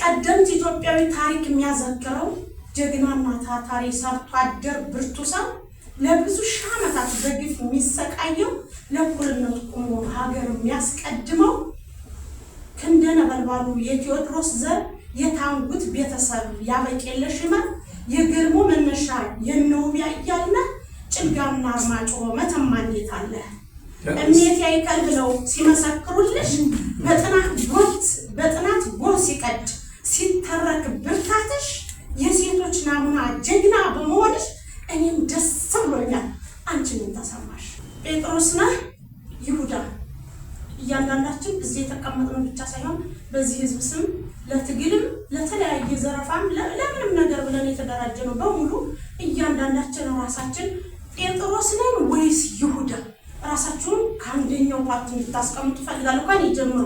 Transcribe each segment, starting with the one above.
ቀደምት ኢትዮጵያዊ ታሪክ የሚያዘክረው ጀግናና ታታሪ ሰርቶ አደር ብርቱ ሰው ለብዙ ሺህ ዓመታት በግፍ የሚሰቃየው ለእኩልነት ቆሞ ሀገር የሚያስቀድመው ክንደ ነበልባሉ የቴዎድሮስ ዘር የታንጉት ቤተሰብ ያበቄለሽ ይመር የግርሞ መነሻ የነውቢያ እያልና ጭልጋና አርማጭሆ መተማ እንዴት አለ እሜት ያይከል ብለው ሲመሰክሩልሽ በጥናት ጎህ ሲቀድ ሲተረክ ብርታትሽ የሴቶች ናሙና ጀግና በመሆንሽ እኔም ደስ ብሎኛል። አንቺ ምን ተሰማሽ? ጴጥሮስ ነህ ይሁዳ እያንዳንዳችን እዚህ የተቀመጥነው ብቻ ሳይሆን በዚህ ህዝብ ስም ለትግልም ለተለያየ ዘረፋም ለምንም ነገር ብለን የተደራጀነው በሙሉ እያንዳንዳችን ራሳችን ጴጥሮስ ነን ወይስ ይሁዳ? ራሳችሁን ከአንደኛው ፓርቲ እንድታስቀምጡ ፈልጋለሁ። ካን ይጀምሩ።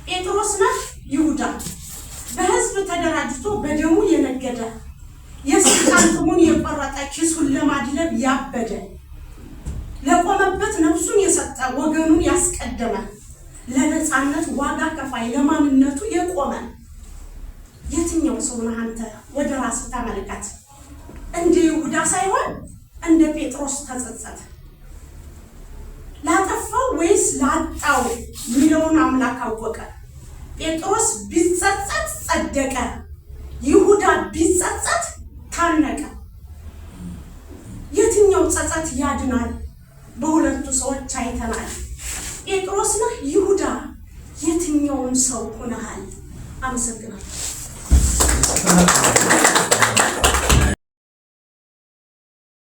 ጴጥሮስ ነህ ይሁዳ? በህዝብ ተደራጅቶ በደሙ የነገደ የስልጣን ጥሙን የቆረጠ ኪሱን ለማድለብ ያበደ ለቆመበት ነፍሱን የሰጠ ወገኑን ያስቀደመ ለነጻነት ዋጋ ከፋይ ለማንነቱ የቆመ የትኛው ሰው ነህ አንተ? ወደ ራስህ ተመልከት። እንደ ይሁዳ ሳይሆን እንደ ጴጥሮስ ተጸጸተ። ላጠፋው ወይስ ላጣው ሚለውን አምላክ አወቀ። ጴጥሮስ ቢጸጸት ጸደቀ፣ ይሁዳ ቢጸጸት ታነቀ። የትኛው ጸጸት ያድናል? በሁለቱ ሰዎች አይተናል። ጴጥሮስ ነህ ይሁዳ? የትኛውን ሰው ሆነሃል? አመሰግናለሁ።